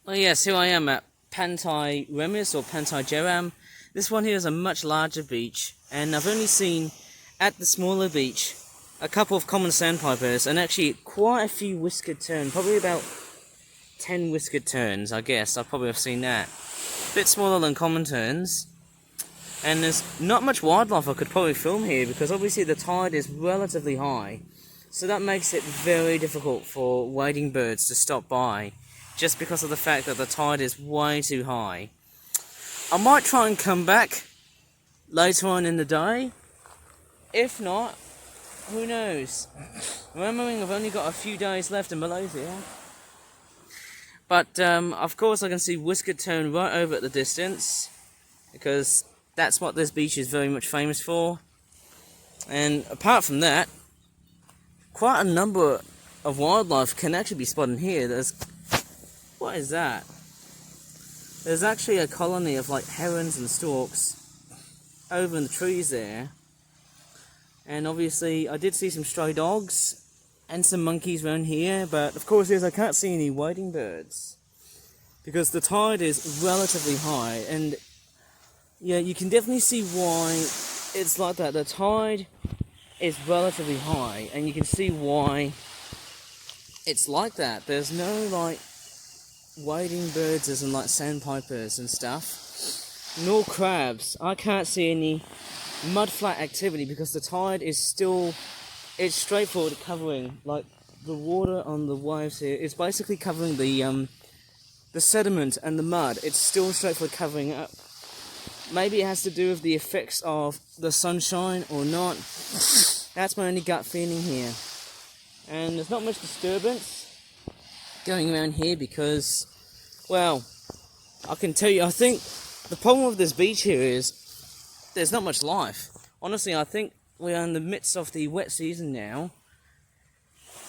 Well, yes, here I am at Pantai Remis or Pantai Jeram. This one here is a much larger beach, and I've only seen at the smaller beach a couple of common sandpipers and actually quite a few whiskered terns, probably about 10 whiskered terns, I guess. I probably have seen that. A bit smaller than common terns, and there's not much wildlife I could probably film here because obviously the tide is relatively high, so that makes it very difficult for wading birds to stop by, just because of the fact that the tide is way too high. I might try and come back later on in the day. If not, who knows? Remembering I've only got a few days left in Malaysia. But of course I can see whiskered tern right over at the distance, because that's what this beach is very much famous for. And apart from that, quite a number of wildlife can actually be spotted here. What is that? There's actually a colony of like herons and storks over in the trees there. And obviously I did see some stray dogs and some monkeys around here, but of course I can't see any wading birds because the tide is relatively high. And yeah, you can definitely see why it's like that. The tide is relatively high and you can see why it's like that. There's no like wading birds as in like sandpipers and stuff, nor crabs. I can't see any mudflat activity because the tide is still, it's straightforward covering, like the water on the waves here is basically covering the sediment and the mud. It's still straightforward covering up. Maybe it has to do with the effects of the sunshine or not. That's my only gut feeling here. And there's not much disturbance going around here because, well, I can tell you, I think the problem with this beach here is there's not much life. Honestly, I think we are in the midst of the wet season now,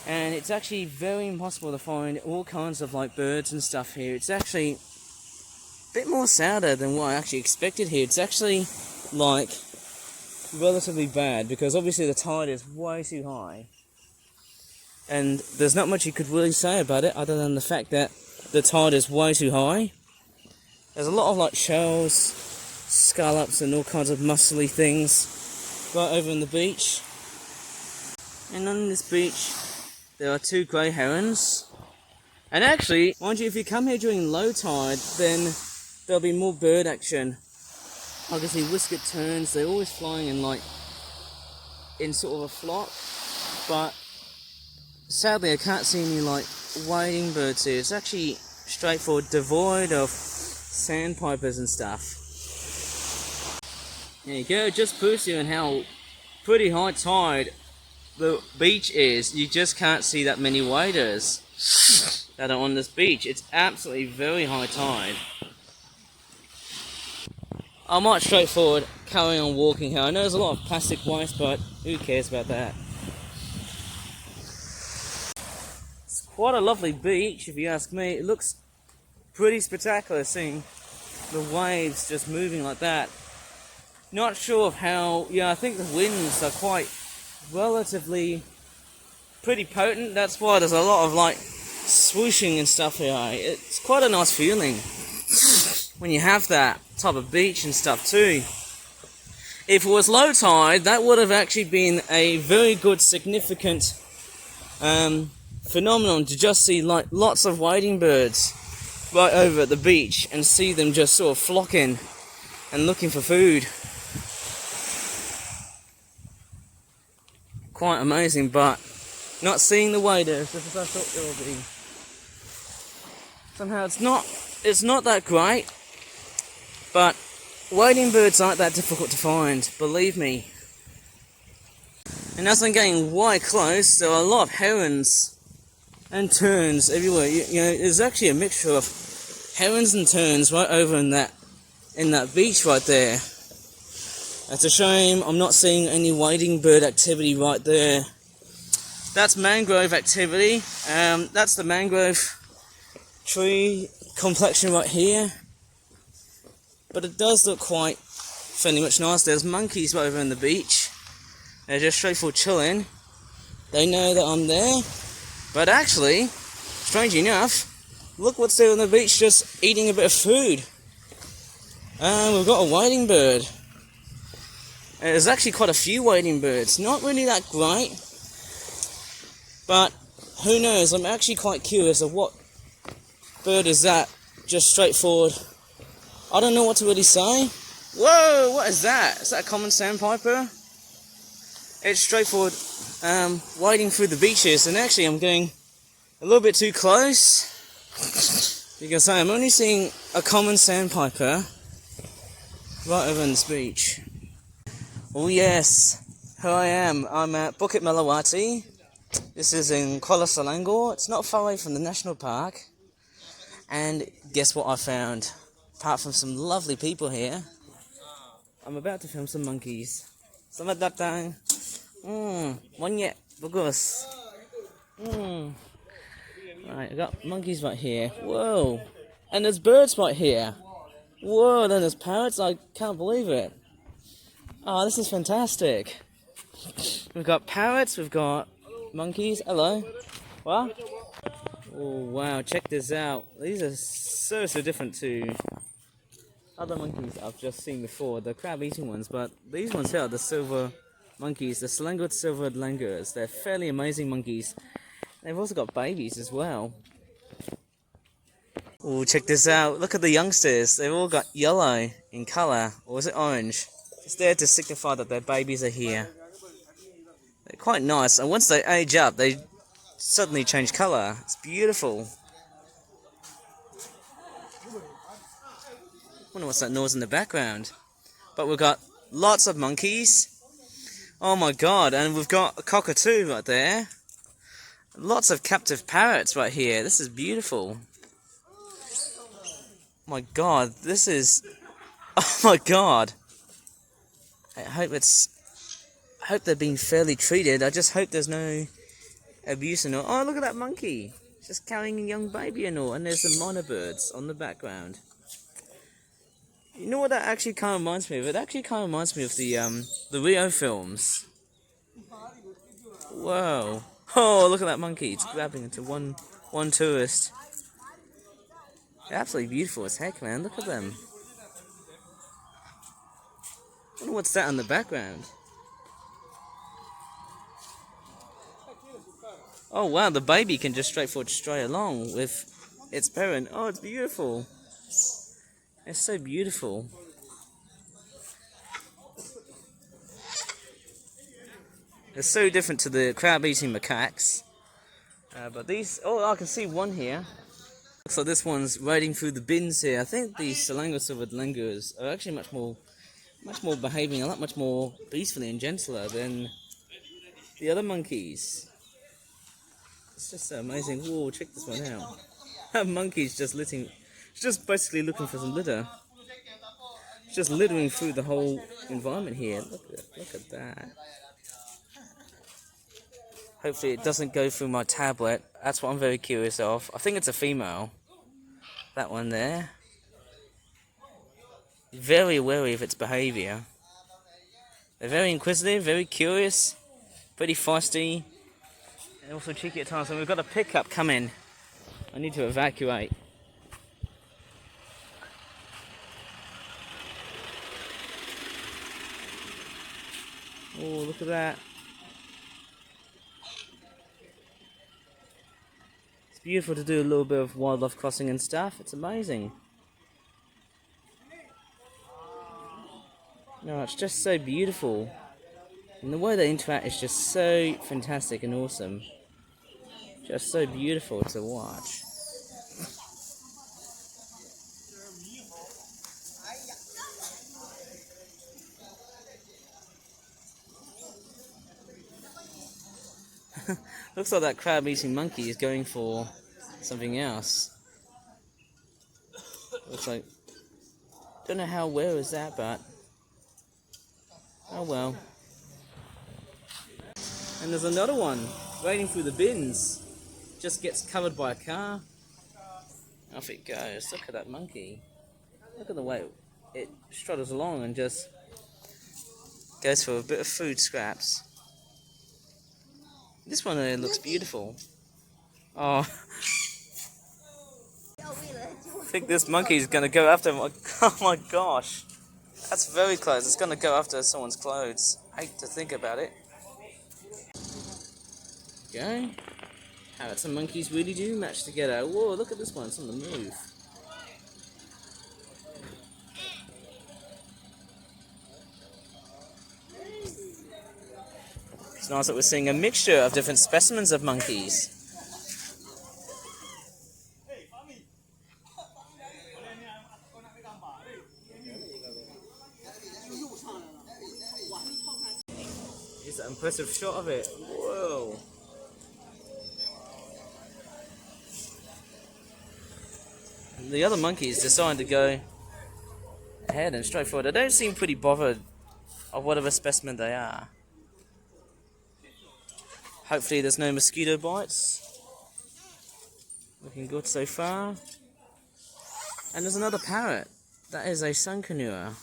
and it's actually very impossible to find all kinds of like birds and stuff here. It's actually a bit more sadder than what I actually expected here. It's actually like relatively bad because obviously the tide is way too high. And there's not much you could really say about it other than the fact that the tide is way too high. There's a lot of like shells, scallops and all kinds of muscly things right over on the beach. And on this beach there are 2 grey herons. And actually, mind you, if you come here during low tide, then there'll be more bird action. I can see whiskered terns, they're always flying in sort of a flock, but sadly I can't see any like wading birds here. It's actually straightforward, devoid of sandpipers and stuff. There you go, just proves you on how pretty high tide the beach is. You just can't see that many waders that are on this beach. It's absolutely very high tide. I might straightforward carry on walking here. I know there's a lot of plastic waste, but who cares about that? Quite a lovely beach, if you ask me. It looks pretty spectacular seeing the waves just moving like that. Not sure of how, yeah, I think the winds are quite relatively pretty potent. That's why there's a lot of like swooshing and stuff here. It's quite a nice feeling when you have that type of beach and stuff too. If it was low tide, that would have actually been a very good, significant phenomenon to just see like lots of wading birds right over at the beach and see them just sort of flocking and looking for food. Quite amazing, but not seeing the waders just as I thought there would be. Somehow it's not that great, but wading birds aren't that difficult to find, believe me. And as I'm getting way close, there are a lot of herons and terns everywhere. You know, there's actually a mixture of herons and terns right over in that beach right there. It's a shame I'm not seeing any wading bird activity right there. That's mangrove activity. That's the mangrove tree complexion right here. But it does look quite fairly much nice. There's monkeys right over on the beach. They're just straightforward chilling. They know that I'm there. But actually, strangely enough, Look what's there on the beach, just eating a bit of food. And we've got a wading bird. There's actually quite a few wading birds. Not really that great. But who knows, I'm actually quite curious of what bird is that. Just straightforward. I don't know what to really say. Whoa, what is that? Is that a common sandpiper? It's straightforward, wading through the beaches, and actually I'm getting a little bit too close because I'm only seeing a common sandpiper right over on this beach. Oh yes, here I am. I'm at Bukit Melawati. This is in Kuala Selangor. It's not far away from the national park. And guess what I found? Apart from some lovely people here, I'm about to film some monkeys. Selamat datang. Monyet, bagus. Right, I got monkeys right here. Whoa. And there's birds right here. Whoa, then there's parrots. I can't believe it. Oh, this is fantastic. We've got parrots, we've got monkeys. Hello. What? Oh, wow, check this out. These are so different to other monkeys I've just seen before, the crab-eating ones, but these ones here are the silver monkeys, the Selangor silver langurs. They're fairly amazing monkeys. They've also got babies as well. Oh, check this out. Look at the youngsters. They've all got yellow in colour, or is it orange? It's there to signify that their babies are here. They're quite nice, and once they age up, they suddenly change colour. It's beautiful. I wonder what's that noise in the background. But we've got lots of monkeys. Oh my god, and we've got a cockatoo right there. Lots of captive parrots right here. This is beautiful. My god, this is... Oh my god. I hope they're being fairly treated. I just hope there's no abuse and all. Oh, look at that monkey. Just carrying a young baby and all. And there's the minor birds on the background. You know what that actually kind of reminds me of? It actually kind of reminds me of the Rio films. Whoa. Oh, look at that monkey. It's grabbing into one tourist. They're absolutely beautiful as heck, man. Look at them. I wonder what's that on the background. Oh wow, the baby can just straightforward stray along with its parent. Oh, it's beautiful. It's so beautiful. It's so different to the crab-eating macaques. But these... Oh, I can see one here. Looks like this one's wading through the bins here. I think the Selangor silver langurs are actually much more behaving, a lot much more peacefully and gentler than the other monkeys. It's just so amazing. Whoa, check this one out. That monkey's just basically looking for some litter. It's just littering through the whole environment here. Look at that. Hopefully it doesn't go through my tablet. That's what I'm very curious of. I think it's a female. That one there. Very wary of its behaviour. They're very inquisitive, very curious, pretty feisty, and also cheeky at times. And we've got a pickup coming. I need to evacuate. Oh, look at that. It's beautiful to do a little bit of wildlife crossing and stuff. It's amazing. No, it's just so beautiful. And the way they interact is just so fantastic and awesome. Just so beautiful to watch. Looks like that crab-eating monkey is going for something else. Looks like... Don't know how well is that, but... Oh well. And there's another one wading through the bins. Just gets covered by a car. Off it goes. Look at that monkey. Look at the way it strutters along and just goes for a bit of food scraps. This one looks beautiful. Oh, think this monkey is gonna go after him. Oh my gosh. That's very close. It's gonna go after someone's clothes. I hate to think about it. Okay. Parrots and monkeys really do match together. Whoa, look at this one. It's on the move. It's nice that we're seeing a mixture of different specimens of monkeys. Here's an impressive shot of it. Whoa. The other monkeys decided to go ahead and straight forward. They don't seem pretty bothered of whatever specimen they are. Hopefully there's no mosquito bites. Looking good so far. And there's another parrot. That is a sunkanua.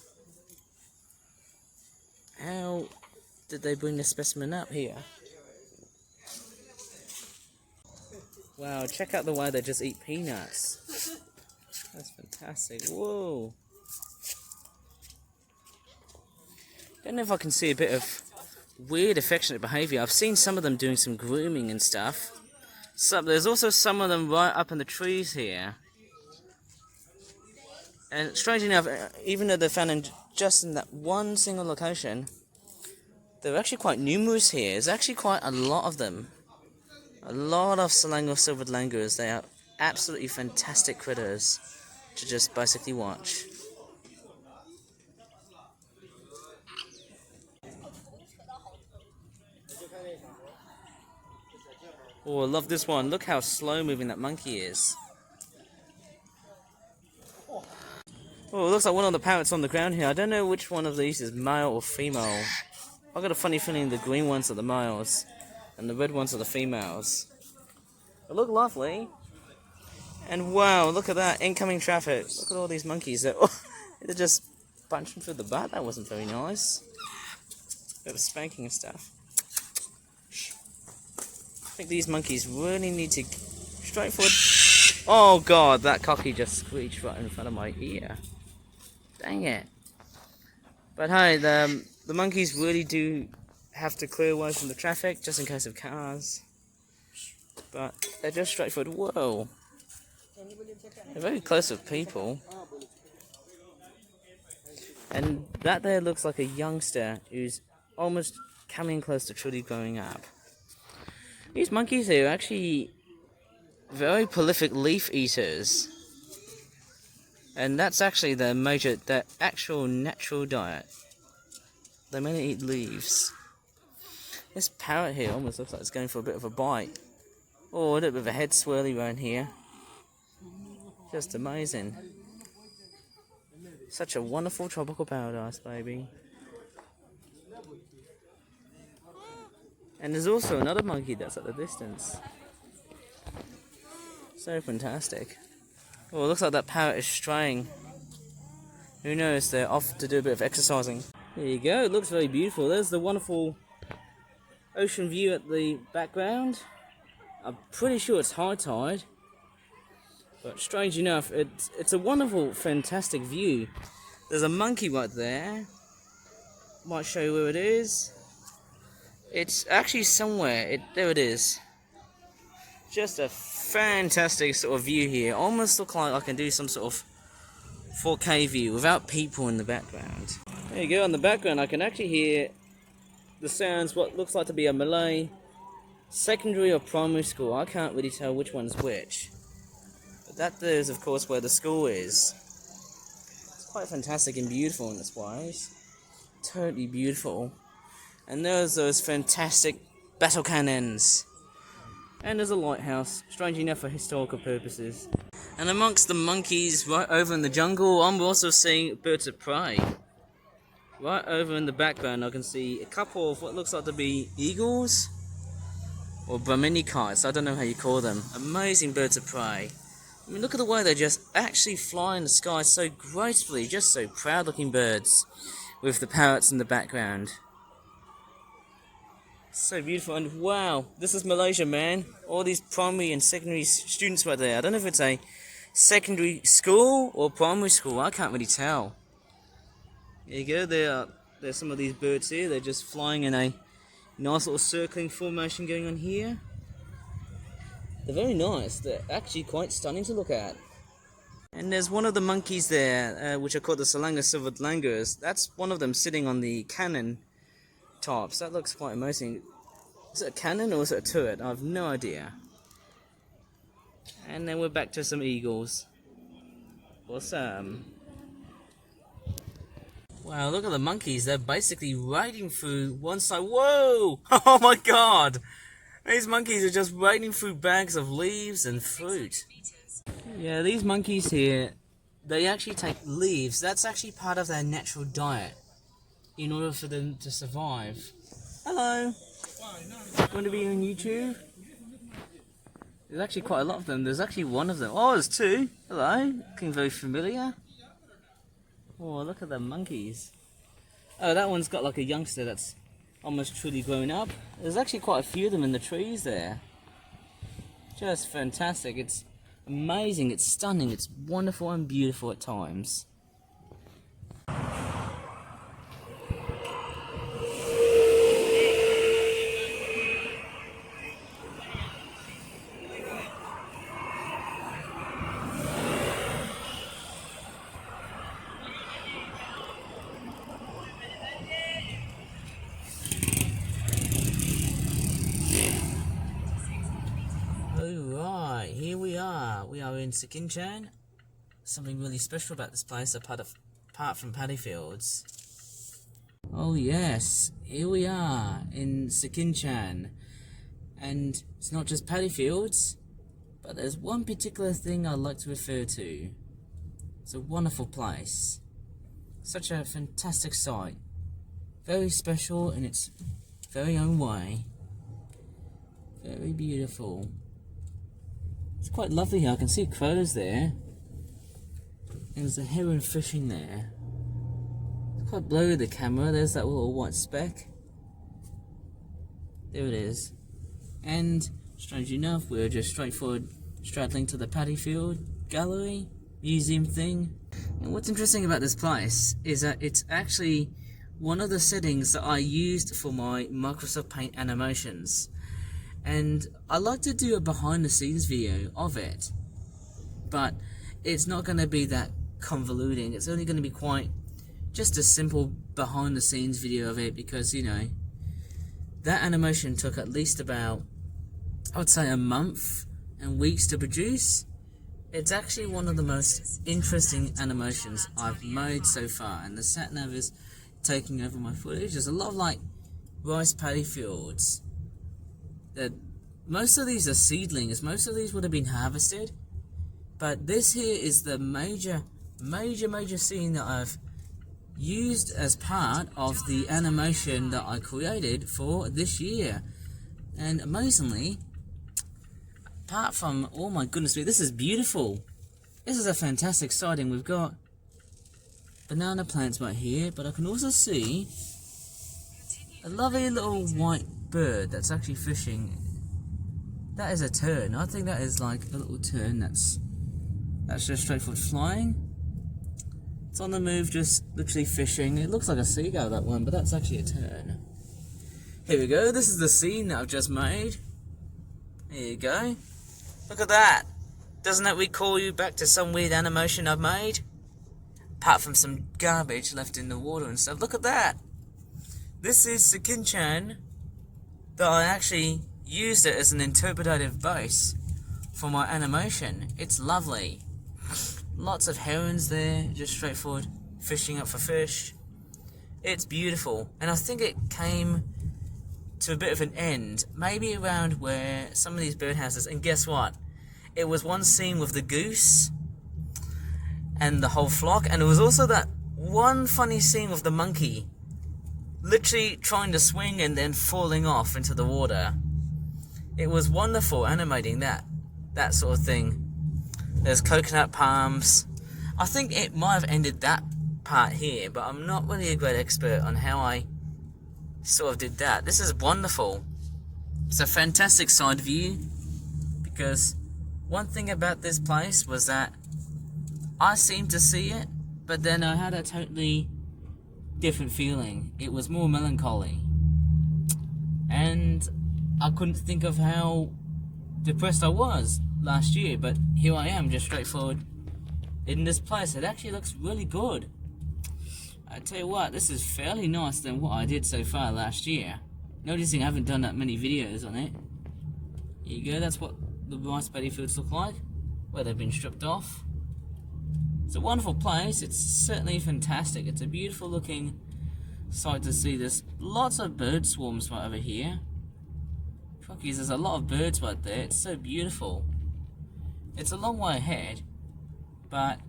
How did they bring the specimen up here? Wow, check out the way they just eat peanuts. That's fantastic. Whoa. Don't know if I can see a bit of weird affectionate behaviour. I've seen some of them doing some grooming and stuff. So there's also some of them right up in the trees here. And strangely enough, even though they're found in just in that one single location, they're actually quite numerous here. There's actually quite a lot of them. A lot of Selangor silvered langurs. They are absolutely fantastic critters to just basically watch. Oh, I love this one. Look how slow moving that monkey is. Oh, it looks like one of the parrots on the ground here. I don't know which one of these is male or female. I've got a funny feeling the green ones are the males and the red ones are the females. They look lovely. And wow, look at that, incoming traffic. Look at all these monkeys. They're just punching through the butt. That wasn't very nice. Bit of spanking and stuff. I think these monkeys really need to straight forward. Oh god, that cocky just screeched right in front of my ear. Dang it. But hey, the monkeys really do have to clear away from the traffic just in case of cars. But they're just straight forward. Whoa. They're very close with people. And that there looks like a youngster who's almost coming close to truly growing up. These monkeys here are actually very prolific leaf eaters. And that's actually their actual natural diet. They mainly eat leaves. This parrot here almost looks like it's going for a bit of a bite. Oh, a little bit of a head swirly around here. Just amazing. Such a wonderful tropical paradise, baby. And there's also another monkey that's at the distance. So fantastic. Oh, it looks like that parrot is straying. Who knows, they're off to do a bit of exercising. There you go, it looks very beautiful. There's the wonderful ocean view at the background. I'm pretty sure it's high tide. But strange enough, it's a wonderful, fantastic view. There's a monkey right there. Might show you where it is. It's actually somewhere. There it is. Just a fantastic sort of view here. Almost look like I can do some sort of 4K view without people in the background. There you go. In the background, I can actually hear the sounds. What looks like to be a Malay secondary or primary school. I can't really tell which one's which. But that there is, of course, where the school is. It's quite fantastic and beautiful in its ways. Totally beautiful. And there's those fantastic battle cannons. And there's a lighthouse, strangely enough for historical purposes. And amongst the monkeys right over in the jungle, I'm also seeing birds of prey. Right over in the background I can see a couple of what looks like to be eagles. Or Brahmini kites, I don't know how you call them. Amazing birds of prey. I mean, look at the way they just actually fly in the sky so gracefully, just so proud looking birds. With the parrots in the background. So beautiful, and wow, this is Malaysia, man. All these primary and secondary students right there. I don't know if it's a secondary school or primary school. I can't really tell. There you go. There's some of these birds here. They're just flying in a nice little circling formation going on here. They're very nice. They're actually quite stunning to look at. And there's one of the monkeys there, which are called the Selangor silvered langurs. That's one of them sitting on the cannon tops. That looks quite amazing. Is it a cannon or is it a turret? I have no idea. And then we're back to some eagles. Awesome. Wow, look at the monkeys. They're basically wading through one side. Whoa! Oh my god! These monkeys are just wading through bags of leaves and fruit. Yeah, these monkeys here, they actually take leaves. That's actually part of their natural diet in order for them to survive. Hello! Want to be on YouTube? There's actually quite a lot of them. There's actually one of them. Oh, there's two. Hello. Looking very familiar. Oh, look at the monkeys. Oh, that one's got like a youngster that's almost truly grown up. There's actually quite a few of them in the trees there. Just fantastic. It's amazing. It's stunning. It's wonderful and beautiful at times. Alright, here we are. We are in Sekinchan. Something really special about this place apart from paddyfields. Oh yes, here we are in Sekinchan. And it's not just paddyfields, but there's one particular thing I'd like to refer to. It's a wonderful place. Such a fantastic sight. Very special in its very own way. Very beautiful. It's quite lovely here. I can see crows there. And there's a heron fishing there. It's quite blurry with the camera. There's that little white speck. There it is. And, strangely enough, we're just straightforward straddling to the paddyfield gallery, museum thing. And what's interesting about this place is that it's actually one of the settings that I used for my Microsoft Paint animations. And I like to do a behind the scenes video of it, but it's not going to be that convoluting. It's only going to be quite just a simple behind the scenes video of it, because, you know, that animation took at least about, I would say, a month and weeks to produce. It's actually one of the most interesting animations I've made so far, and the sat-nav is taking over my footage. There's a lot of like rice paddy fields. Most of these are seedlings. Most of these would have been harvested, but this here is the major scene that I've used as part of the animation that I created for this year. And amazingly, apart from, oh my goodness me, this is beautiful. This is a fantastic sighting. We've got banana plants right here, but I can also see a lovely little white bird that's actually fishing. That is a tern. I think that is like a little tern that's just straightforward flying. It's on the move, just literally fishing. It looks like a seagull, that one, but that's actually a tern. Here we go. This is the scene that I've just made. There you go. Look at that. Doesn't that recall you back to some weird animation I've made? Apart from some garbage left in the water and stuff. Look at that. This is Sekinchan, that I actually used it as an interpretative base for my animation. It's lovely. Lots of herons there, just straightforward fishing up for fish. It's beautiful, and I think it came to a bit of an end, maybe around where some of these birdhouses, and guess what? It was one scene with the goose and the whole flock, and it was also that one funny scene with the monkey literally trying to swing and then falling off into the water. It was wonderful animating that sort of thing. There's coconut palms. I think it might have ended that part here, but I'm not really a great expert on how I sort of did that. This is wonderful. It's a fantastic side view, because one thing about this place was that I seemed to see it, but then I had a totally different feeling. It was more melancholy. And I couldn't think of how depressed I was last year, but here I am, just straightforward in this place. It actually looks really good. I tell you what, this is fairly nicer than what I did so far last year. Noticing I haven't done that many videos on it. Here you go, that's what the rice paddy fields look like, where they've been stripped off. It's a wonderful place. It's certainly fantastic. It's a beautiful looking sight to see. There's lots of bird swarms right over here. Crockies, there's a lot of birds right there. It's so beautiful. It's a long way ahead, but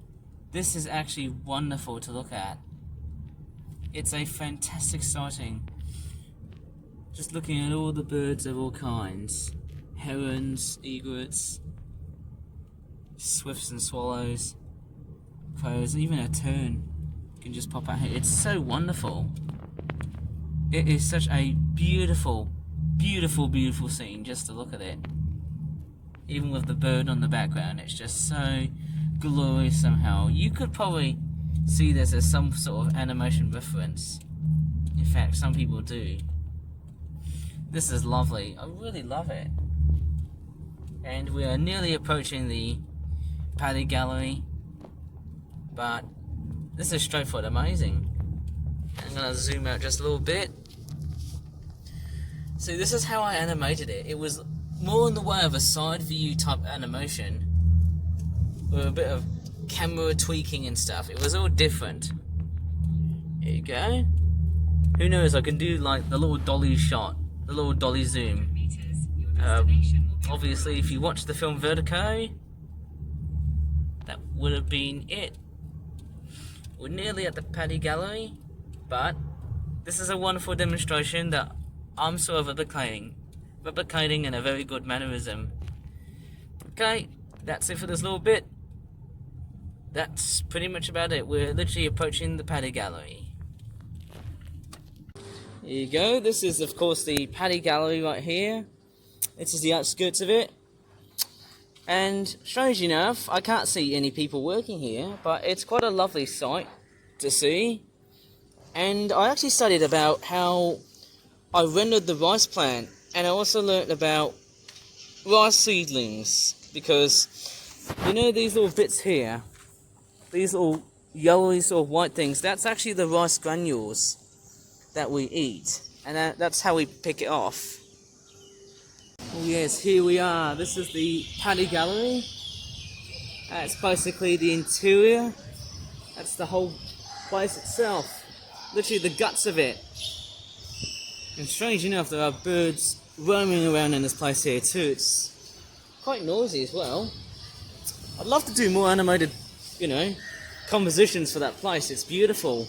this is actually wonderful to look at. It's a fantastic sighting. Just looking at all the birds of all kinds. Herons, egrets, swifts and swallows, crows, even a tern can just pop out here. It's so wonderful. It is such a beautiful, beautiful, beautiful scene just to look at it. Even with the bird on the background, it's just so glorious somehow. You could probably see this as some sort of animation reference. In fact, some people do. This is lovely. I really love it. And we are nearly approaching the paddy gallery, but this is straightforward amazing. I'm going to zoom out just a little bit. See, this is how I animated it. It was more in the way of a side view type animation with a bit of camera tweaking and stuff. It was all different. Here you go. Who knows, I can do like the little dolly shot, the little dolly zoom. Obviously, if you watch the film Vertigo, that would have been it. We're nearly at the paddy gallery, but this is a wonderful demonstration that I'm sort of replicating in a very good mannerism. Okay, that's it for this little bit. That's pretty much about it. We're literally approaching the paddy gallery. Here you go. This is, of course, the paddy gallery right here. This is the outskirts of it. And strange enough, I can't see any people working here, but it's quite a lovely sight to see. And I actually studied about how I rendered the rice plant, and I also learnt about rice seedlings, because you know these little bits here, these little yellowy sort of white things, that's actually the rice granules that we eat, and that's how we pick it off. Oh yes, here we are. This is the paddy gallery. That's basically the interior. That's the whole place itself. Literally the guts of it. And strange enough, there are birds roaming around in this place here too. It's quite noisy as well. I'd love to do more animated, compositions for that place. It's beautiful.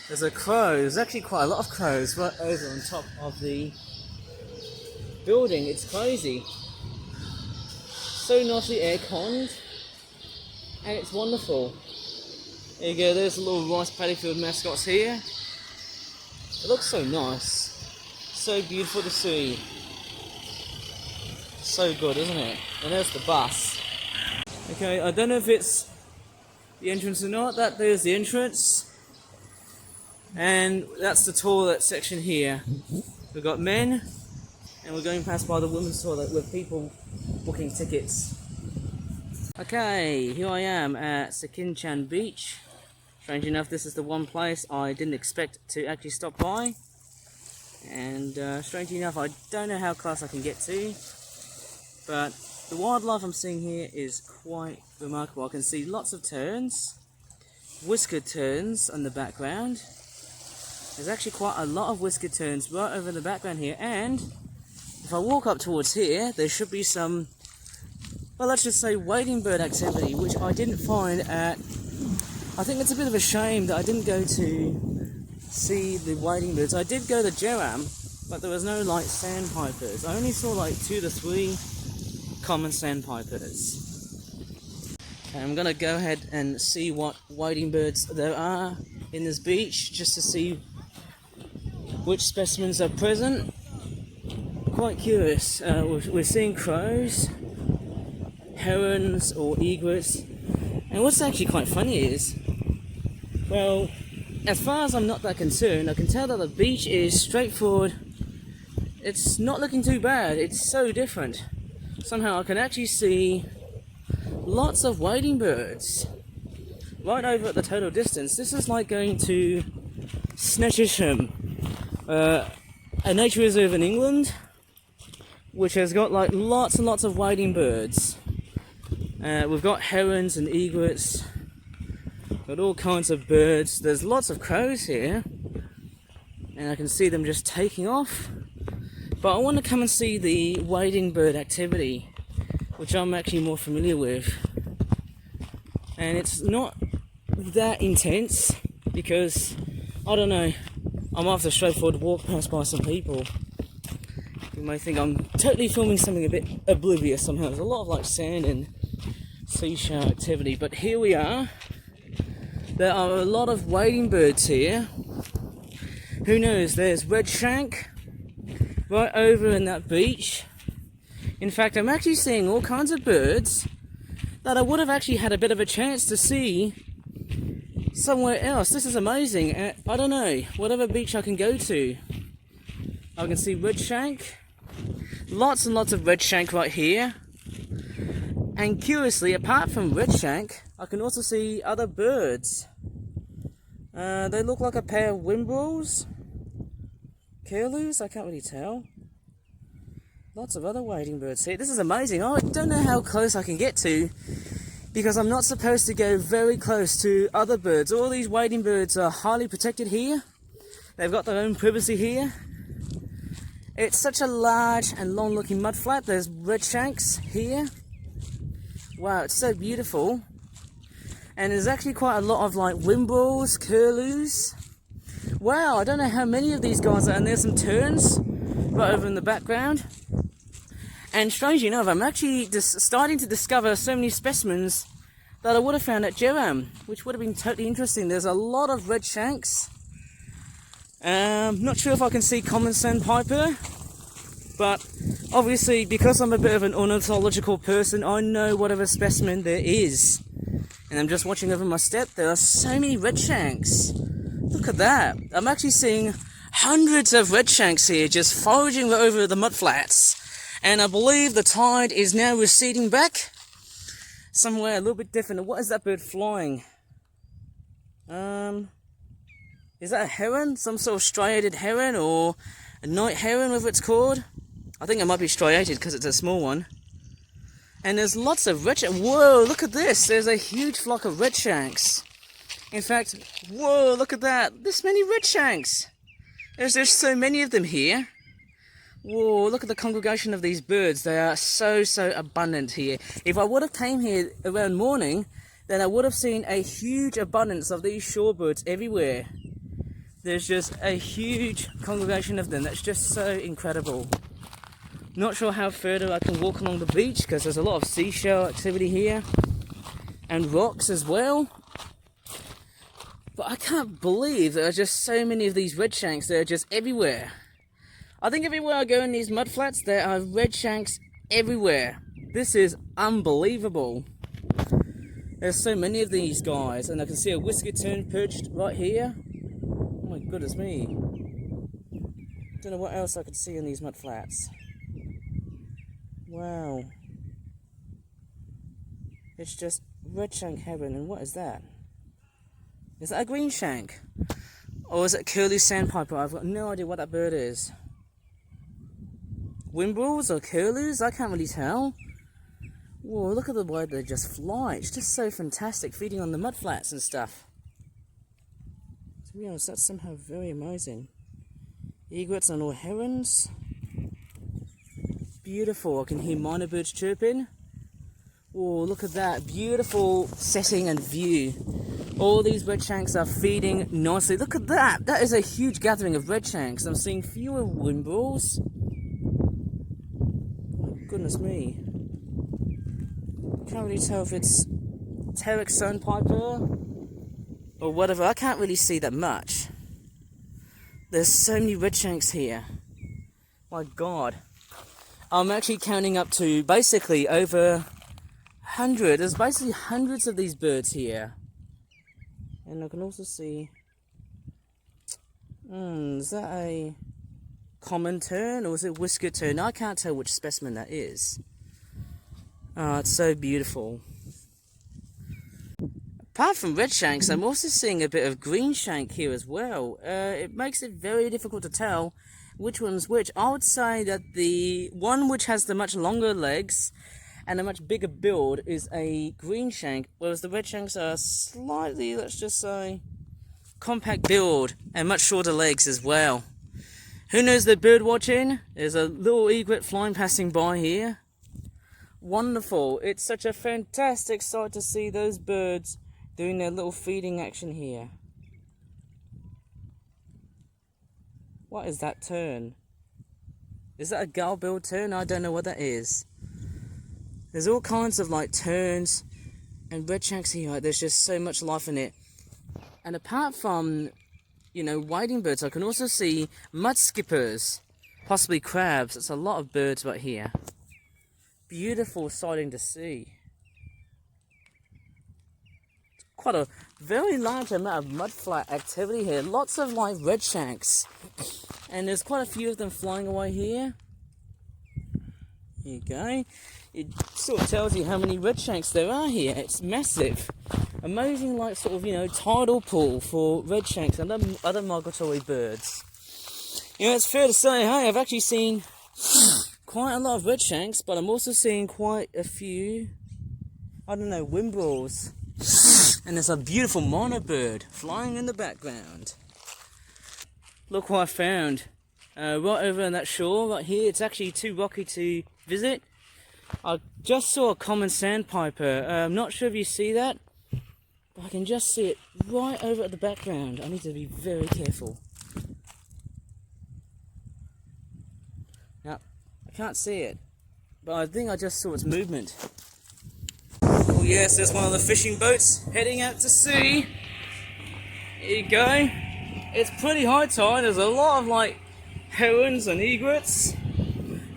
There's a crow. There's actually quite a lot of crows right over on top of the building. It's crazy. So nicely air-conned, and it's wonderful. There you go, there's the little rice paddy field mascots here. It looks so nice, so beautiful to see. So good, isn't it? And there's the bus. Okay, I don't know if it's the entrance or not. There's the entrance, and that's the toilet section here. We've got men, and we're going past by the women's toilet with people booking tickets. Okay, here I am at Sekinchan Beach. Strange enough, this is the one place I didn't expect to actually stop by. And strangely enough, I don't know how close I can get to. But the wildlife I'm seeing here is quite remarkable. I can see lots of terns, whiskered terns in the background. There's actually quite a lot of whiskered terns right over in the background here, and if I walk up towards here, there should be some, well, let's just say wading bird activity, which I didn't find at, I think it's a bit of a shame that I didn't go to see the wading birds. I did go to Jeram, but there was no like sandpipers. I only saw like 2 to 3 common sandpipers. Okay, I'm gonna go ahead and see what wading birds there are in this beach, just to see which specimens are present. Quite curious. We're seeing crows, herons or egrets, And what's actually quite funny is, well, as far as I'm not that concerned, I can tell that the beach is straightforward. It's not looking too bad. It's so different. Somehow I can actually see lots of wading birds right over at the total distance. This is like going to Sekinchan, a nature reserve in England, which has got like lots and lots of wading birds. We've got herons and egrets, got all kinds of birds. There's lots of crows here, and I can see them just taking off. But I want to come and see the wading bird activity, which I'm actually more familiar with. And it's not that intense because, I don't know, I'm after a straightforward walk past by some people. You may think I'm totally filming something a bit oblivious somehow. There's a lot of like sand and seashell activity, but here we are. There are a lot of wading birds here. Who knows, there's red shank right over in that beach. In fact, I'm actually seeing all kinds of birds that I would have actually had a bit of a chance to see somewhere else. This is amazing. I don't know, whatever beach I can go to, I can see red shank. Lots and lots of red shank right here. And curiously, apart from red shank, I can also see other birds. They look like a pair of wimbrels, curlews, I can't really tell. Lots of other wading birds here. This is amazing. I don't know how close I can get to, because I'm not supposed to go very close to other birds. All these wading birds are highly protected here. They've got their own privacy here. It's such a large and long looking mud flat. There's red shanks here. Wow, it's so beautiful. And there's actually quite a lot of like wimbrels, curlews. Wow, I don't know how many of these guys are, and there's some terns right over in the background. And strangely enough, I'm actually just starting to discover so many specimens that I would have found at Jeram, which would have been totally interesting. There's a lot of red shanks. Not sure if I can see common sandpiper, but obviously because I'm a bit of an ornithological person, I know whatever specimen there is. And I'm just watching over my step. There are so many red shanks. Look at that. I'm actually seeing hundreds of red shanks here just foraging over the mudflats. And I believe the tide is now receding back somewhere a little bit different. What is that bird flying? Is that a heron? Some sort of striated heron, or a night heron, whatever it's called? I think it might be striated because it's a small one. And there's lots of red shanks. Whoa, look at this. There's a huge flock of red shanks. In fact, whoa, look at that. This many red shanks. There's so many of them here. Whoa, look at the congregation of these birds. They are so abundant here. If I would have came here around morning, then I would have seen a huge abundance of these shorebirds everywhere. There's just a huge congregation of them. That's just so incredible. Not sure how further I can walk along the beach because there's a lot of seashell activity here and rocks as well. But I can't believe there are just so many of these red shanks. They're just everywhere. I think everywhere I go in these mud flats, there are red shanks everywhere. This is unbelievable. There's so many of these guys, and I can see a whiskered tern perched right here. Oh my goodness me. Don't know what else I could see in these mud flats. Wow. It's just red shank heron, and what is that? Is that a green shank? Or is it curlew sandpiper? I've got no idea what that bird is. Wimbrels or curlews? I can't really tell. Whoa, look at the way they just fly. It's just so fantastic, feeding on the mud flats and stuff. To be honest, that's somehow very amazing. Egrets and all herons. Beautiful. I can hear minor birds chirping. Whoa, look at that. Beautiful setting and view. All these red shanks are feeding nicely. Look at that. That is a huge gathering of red shanks. I'm seeing fewer wimbrels. Oh, goodness me. Can't really tell if it's Terex sandpiper or whatever. I can't really see that much. There's so many red shanks here. My God. I'm actually counting up to basically over There's basically hundreds of these birds here. And I can also see, is that a common tern or is it whiskered tern? I can't tell which specimen that is. Oh, it's so beautiful. Apart from red shanks, I'm also seeing a bit of green shank here as well. It makes it very difficult to tell which one's which. I would say that the one which has the much longer legs and a much bigger build is a green shank, whereas the red shanks are slightly, let's just say, compact build and much shorter legs as well. Who knows they're bird watching? There's a little egret flying passing by here. Wonderful. It's such a fantastic sight to see those birds doing their little feeding action here. What is that tern? Is that a gull-billed tern? I don't know what that is. There's all kinds of like terns and red shanks here. There's just so much life in it. And apart from, you know, wading birds, I can also see mud skippers, possibly crabs. It's a lot of birds right here. Beautiful sighting to see. Quite a very large amount of mudflat activity here. Lots of like red shanks. And there's quite a few of them flying away here. Here you go. It sort of tells you how many red shanks there are here. It's massive. Amazing, like, sort of, you know, tidal pool for red shanks and other migratory birds. You know, it's fair to say, hey, I've actually seen quite a lot of red shanks, but I'm also seeing quite a few, I don't know, whimbrels. And there's a beautiful mono bird flying in the background. Look what I found. Right over on that shore, right here. It's actually too rocky to visit. I just saw a common sandpiper. I'm not sure if you see that, but I can just see it right over at the background. I need to be very careful. Now, I can't see it, but I think I just saw its movement. Oh yes, there's one of the fishing boats heading out to sea. Here you go. It's pretty high tide. There's a lot of like herons and egrets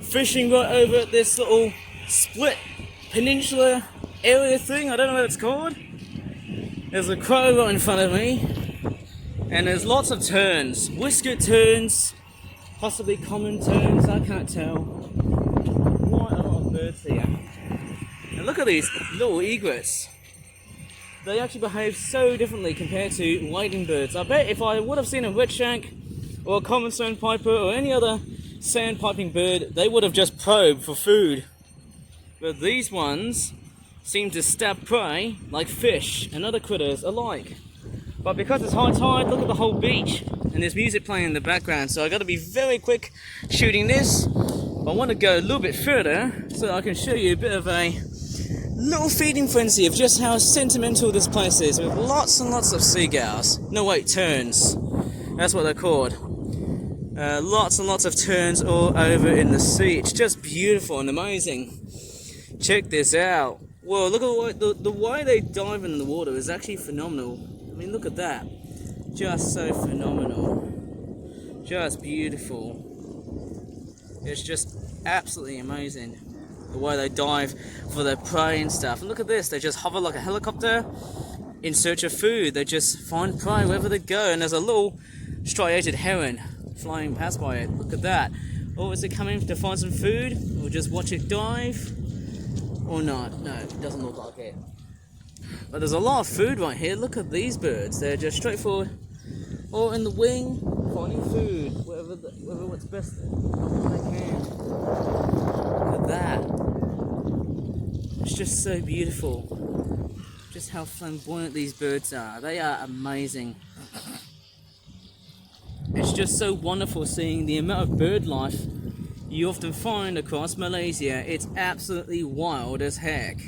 fishing right over at this little split peninsula area thing. I don't know what it's called. There's a crow right in front of me, and there's lots of terns, whiskered terns, possibly common terns, I can't tell. Quite a lot of birds here. And look at these little egrets. They actually behave so differently compared to wading birds. I bet if I would have seen a red shank or a common sandpiper or any other sandpiping bird, they would have just probed for food. But these ones seem to stab prey like fish and other critters alike. But because it's high tide, look at the whole beach, and there's music playing in the background, so I got to be very quick shooting this. I want to go a little bit further so that I can show you a bit of a little feeding frenzy of just how sentimental this place is, with lots and lots of seagulls. No wait, terns. That's what they're called. Lots and lots of terns all over in the sea. It's just beautiful and amazing. Check this out. Whoa, look at the way they dive in the water is actually phenomenal. I mean, look at that. Just so phenomenal. Just beautiful. It's just absolutely amazing the way they dive for their prey and stuff. And look at this, they just hover like a helicopter in search of food. They just find prey wherever they go. And there's a little striated heron flying past by it. Look at that. Oh, is it coming to find some food? Or just watch it dive? Or not? No, it doesn't look like it. But there's a lot of food right here. Look at these birds. They're just straightforward. Or in the wing, finding food. Whatever what's best they can. Look at that. It's just so beautiful. Just how flamboyant these birds are. They are amazing. It's just so wonderful seeing the amount of bird life you often find across Malaysia. It's absolutely wild as heck.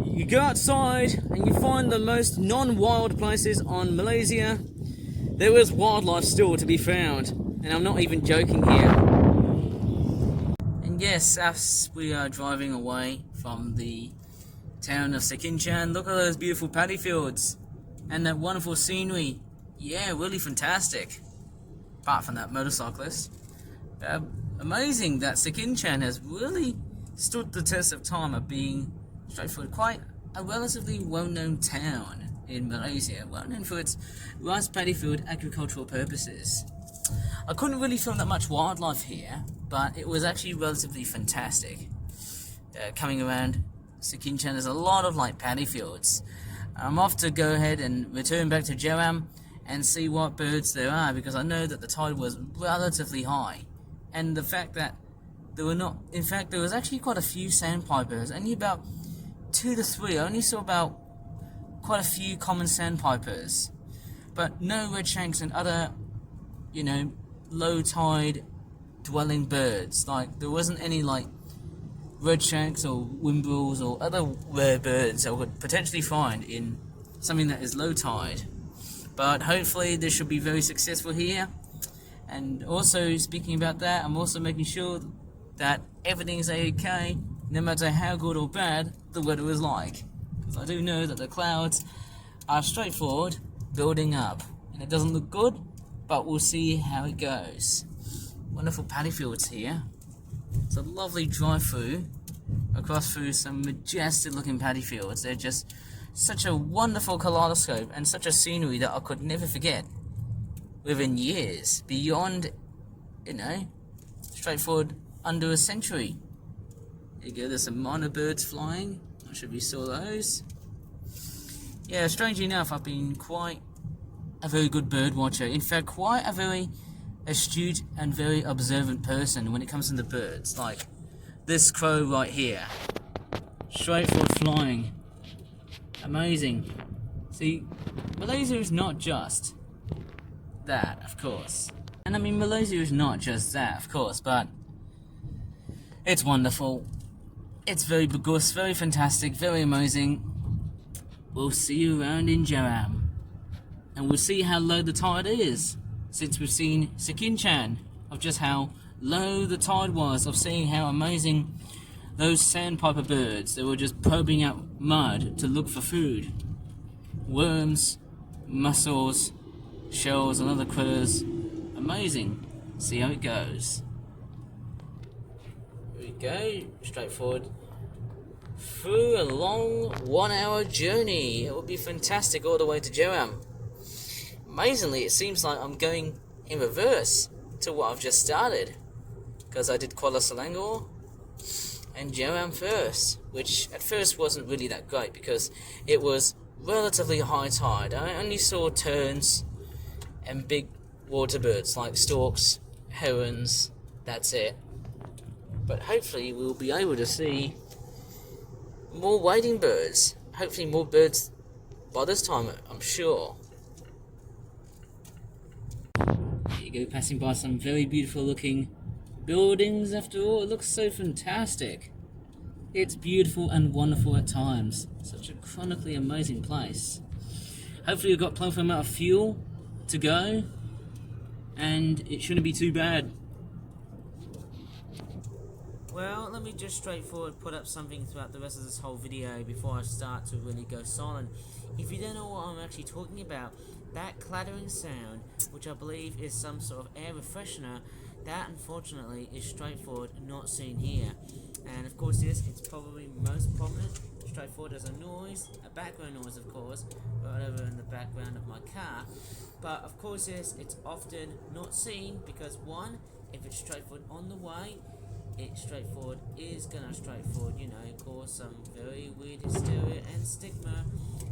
You go outside and you find the most non-wild places on Malaysia. There is wildlife still to be found, and I'm not even joking here. And yes, as we are driving away from the town of Sekinchan, look at those beautiful paddy fields and that wonderful scenery. Yeah, really fantastic. Apart from that motorcyclist. Amazing that Sekinchan has really stood the test of time of being straightforward, quite a relatively well-known town in Malaysia, well known for its rice paddy field agricultural purposes. I couldn't really film that much wildlife here, but it was actually relatively fantastic. Coming around Sekinchan, there's a lot of like paddy fields. I'm off to go ahead and return back to Jeram and see what birds there are, because I know that the tide was relatively high, and the fact that there were not, in fact there was actually quite a few sandpipers, only about 2 to 3. I only saw about quite a few common sandpipers, but no redshanks and other, low tide dwelling birds. Like, there wasn't any like redshanks or wimbrels or other rare birds I would potentially find in something that is low tide. But hopefully this should be very successful here. And also, speaking about that, I'm also making sure that everything's okay, no matter how good or bad the weather is like. Because I do know that the clouds are straightforward building up, and it doesn't look good, but we'll see how it goes. Wonderful paddy fields here. It's a lovely drive through across through some majestic looking paddy fields. They're just such a wonderful kaleidoscope and such a scenery that I could never forget within years, beyond, straightforward under a century. There you go, there's some minor birds flying. Not sure if you saw those. Yeah, strangely enough, I've been quite a very good bird watcher. In fact, quite a very astute and very observant person when it comes to the birds. Like this crow right here, straightforward flying. Amazing. See, Malaysia is not just that, of course. And I mean, Malaysia is not just that, of course, but it's wonderful. It's very bagous, very fantastic, very amazing. We'll see you around in Jeram. And we'll see how low the tide is, since we've seen Sekinchan, of just how low the tide was, of seeing how amazing those sandpiper birds, they were just probing out mud to look for food. Worms, mussels, shells and other critters. Amazing. See how it goes. Here we go, straightforward through a long 1 hour journey. It will be fantastic all the way to Jeram. Amazingly, it seems like I'm going in reverse to what I've just started, because I did Kuala Selangor and Jeram first, which at first wasn't really that great because it was relatively high tide. I only saw terns and big water birds like storks, herons, that's it. But hopefully we'll be able to see more wading birds, hopefully more birds by this time, I'm sure. There you go, passing by some very beautiful looking buildings. After all, it looks so fantastic. It's beautiful and wonderful at times. Such a chronically amazing place. Hopefully you've got plenty amount of fuel to go, and it shouldn't be too bad. Well, let me just straightforward put up something throughout the rest of this whole video before I start to really go silent. If you don't know what I'm actually talking about, that clattering sound, which I believe is some sort of air refreshener, that unfortunately is straightforward not seen here. And of course yes, it's probably most prominent straightforward as a noise, a background noise of course, right over in the background of my car. But of course yes, it's often not seen because one, if it's straightforward on the way, it straightforward is gonna straightforward, cause some very weird hysteria and stigma.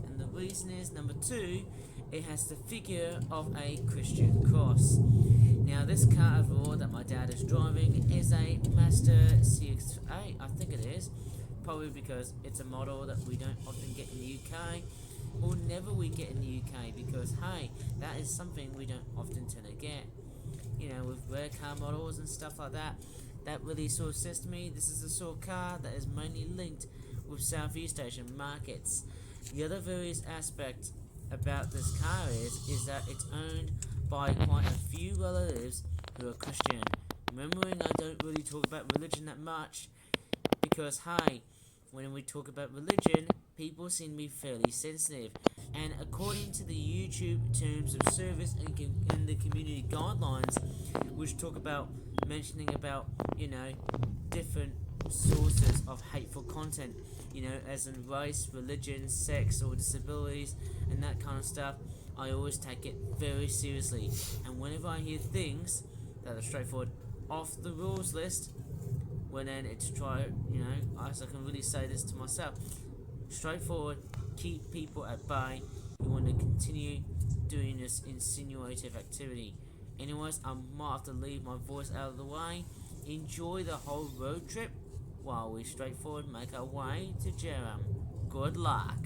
And the reason is, number two, it has the figure of a Christian cross. Now this car overall that my dad is driving is a Mazda CX-8, I think it is, probably because it's a model that we don't often get in the UK, or never we get in the UK, because hey, that is something we don't often tend to get, with rare car models and stuff like that. That really sort of says to me, this is the sort of car that is mainly linked with Southeast Asian markets. The other various aspect about this car is that it's owned by quite a few relatives who are Christian. Remembering I don't really talk about religion that much, because hey, when we talk about religion, people seem to be fairly sensitive. And according to the YouTube terms of service and the community guidelines, which talk about mentioning about, different sources of hateful content, as in race, religion, sex, or disabilities, and that kind of stuff. I always take it very seriously, and whenever I hear things that are straightforward off the rules list, well then it's try, as I can really say this to myself, straightforward, keep people at bay. You want to continue doing this insinuative activity. Anyways, I might have to leave my voice out of the way. Enjoy the whole road trip while we straightforward make our way to Jeram. Good luck.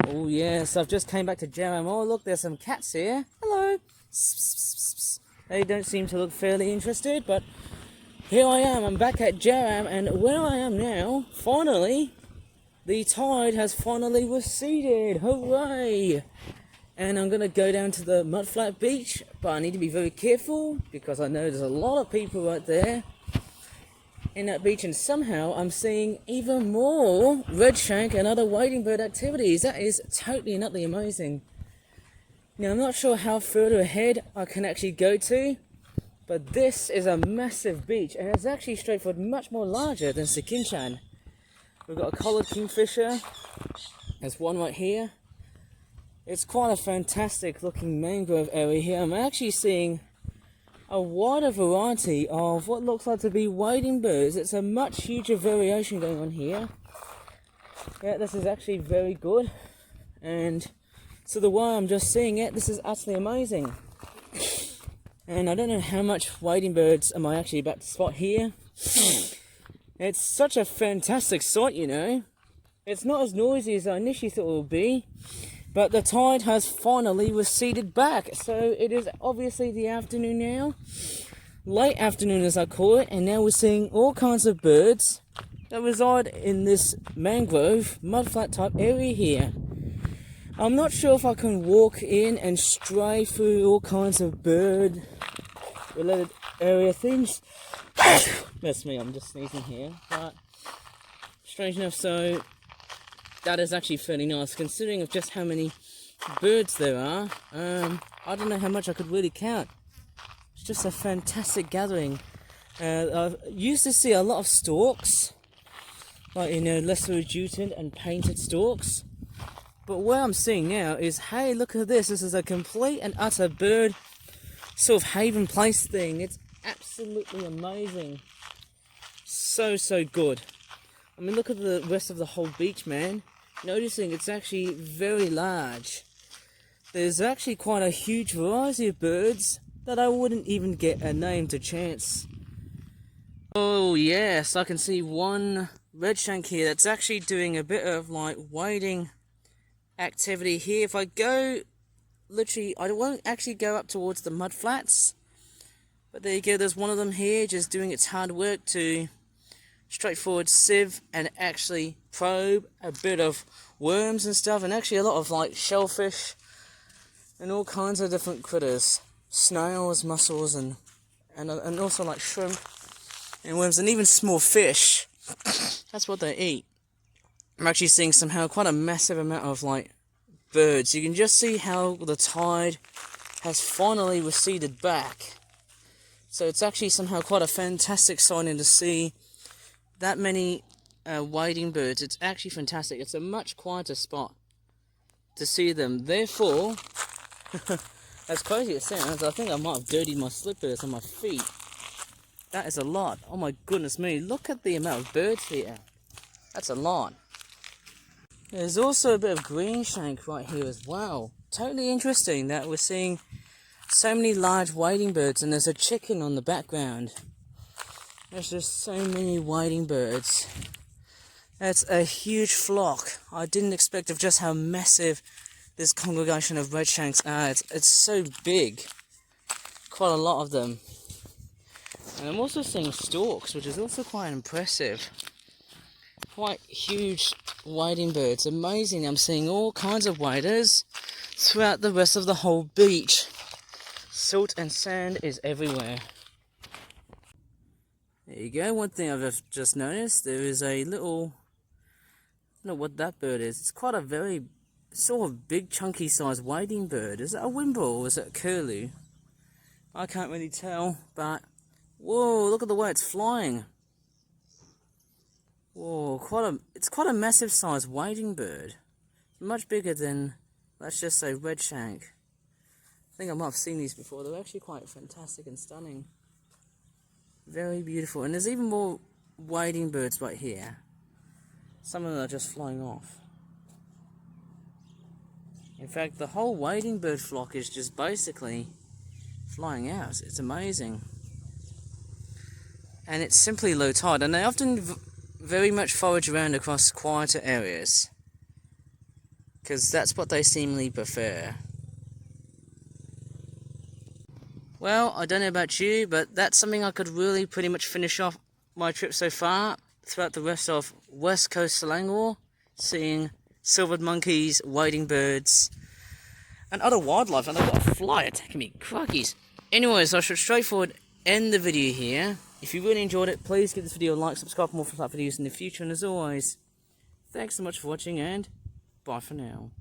Oh yes, I've just came back to Jeram. Oh look, there's some cats here. Hello. They don't seem to look fairly interested, but here I am. I'm back at Jeram, and where I am now, finally, the tide has finally receded. Hooray! And I'm gonna go down to the mudflat beach, but I need to be very careful because I know there's a lot of people right there in that beach, and somehow I'm seeing even more redshank and other wading bird activities. That is totally and utterly amazing. Now I'm not sure how further ahead I can actually go to, but this is a massive beach, and it's actually straightforward much more larger than Sekinchan. We've got a collared kingfisher. There's one right here. It's quite a fantastic looking mangrove area here. I'm actually seeing a wider variety of what looks like to be wading birds. It's a much huger variation going on here. Yeah, this is actually very good. And so the way I'm just seeing it, this is absolutely amazing. And I don't know how much wading birds am I actually about to spot here. It's such a fantastic sight, you know. It's not as noisy as I initially thought it would be. But the tide has finally receded back, so it is obviously the afternoon now. Late afternoon as I call it, and now we're seeing all kinds of birds that reside in this mangrove mudflat type area here. I'm not sure if I can walk in and stray through all kinds of bird related area things. That's me, I'm just sneezing here. But strange enough, so that is actually fairly nice, considering of just how many birds there are. I don't know how much I could really count. It's just a fantastic gathering. I used to see a lot of storks, like, you know, lesser adjutant and painted storks. But what I'm seeing now is, hey, look at this. This is a complete and utter bird sort of haven place thing. It's absolutely amazing. So good. I mean, look at the rest of the whole beach, man. Noticing it's actually very large. There's actually quite a huge variety of birds that I wouldn't even get a name to chance. Oh yes, I can see one redshank here that's actually doing a bit of like wading activity here. If I go, literally, I won't actually go up towards the mud flats, but there you go, there's one of them here just doing its hard work to straightforward sieve and actually probe a bit of worms and stuff, and actually a lot of like shellfish and all kinds of different critters, snails, mussels, and also like shrimp and worms, and even small fish. That's what they eat. I'm actually seeing somehow quite a massive amount of like birds. You can just see how the tide has finally receded back, so it's actually somehow quite a fantastic sighting to see that many wading birds. It's actually fantastic. It's a much quieter spot to see them. Therefore, as crazy as it sounds, I think I might have dirtied my slippers on my feet. That is a lot. Oh my goodness me. Look at the amount of birds here. That's a lot. There's also a bit of greenshank right here as well. Totally interesting that we're seeing so many large wading birds, and there's a chicken on the background. There's just so many wading birds. That's a huge flock. I didn't expect of just how massive this congregation of redshanks are. It's so big. Quite a lot of them. And I'm also seeing storks, which is also quite impressive. Quite huge wading birds. Amazing. I'm seeing all kinds of waders throughout the rest of the whole beach. Silt and sand is everywhere. There you go. One thing I've just noticed, there is a little, I don't know what that bird is. It's quite a very sort of big chunky sized wading bird. Is it a whimbrel or is it a curlew? I can't really tell, but whoa, look at the way it's flying. Whoa, it's quite a massive sized wading bird. Much bigger than, let's just say, redshank. I think I might have seen these before. They're actually quite fantastic and stunning. Very beautiful. And there's even more wading birds right here. Some of them are just flying off. In fact, the whole wading bird flock is just basically flying out. It's amazing. And it's simply low tide. And they often very much forage around across quieter areas. because that's what they seemingly prefer. Well, I don't know about you, but that's something I could really pretty much finish off my trip so far throughout the rest of West Coast Selangor, seeing silvered monkeys, wading birds, and other wildlife. And I've got a fly attacking me, crikeys. Anyways, I should straightforward end the video here. If you really enjoyed it, please give this video a like, subscribe for more flat videos in the future, and as always, thanks so much for watching, and bye for now.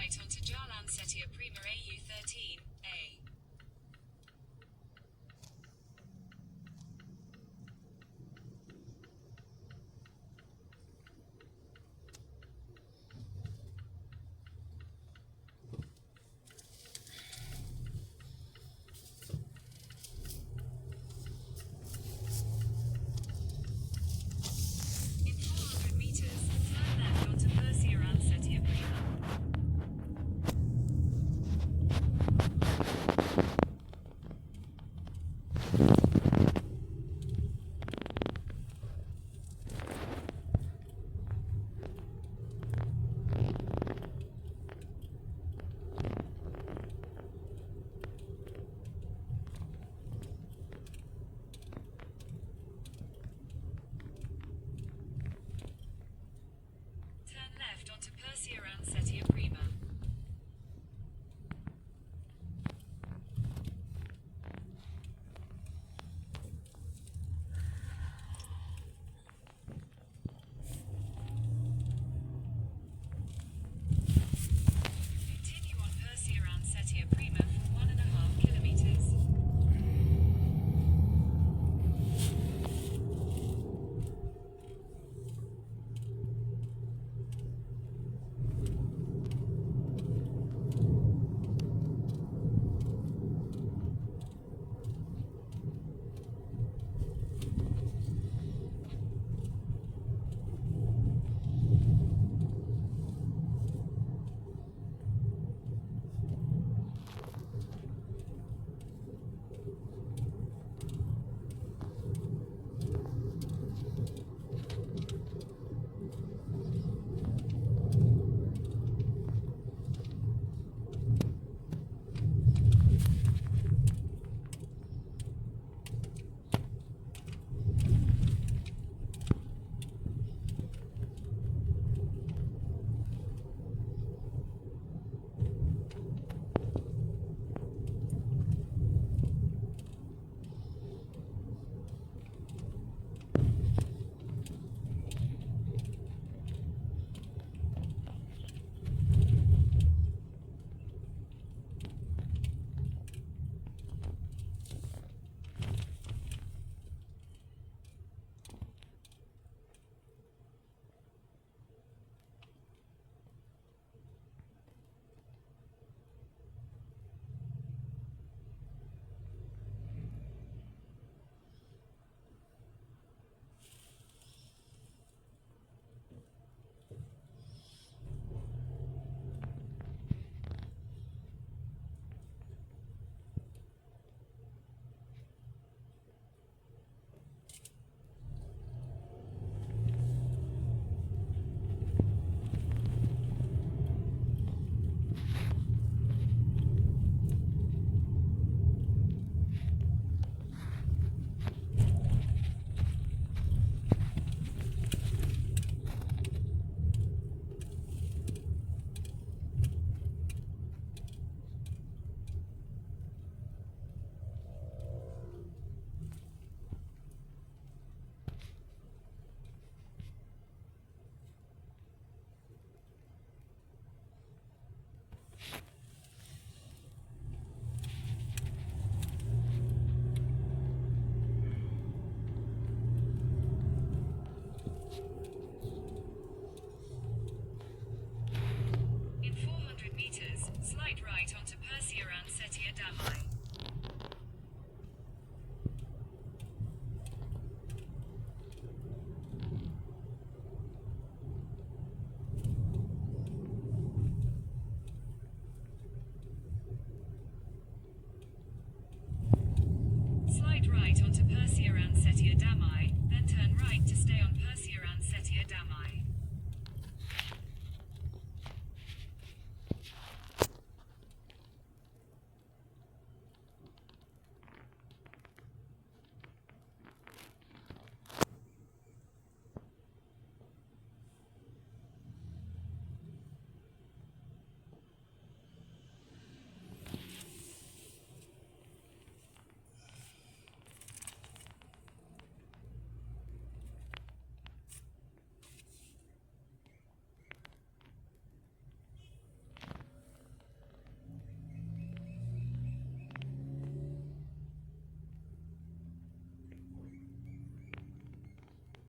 right onto Jalan Setia Prima AU13A.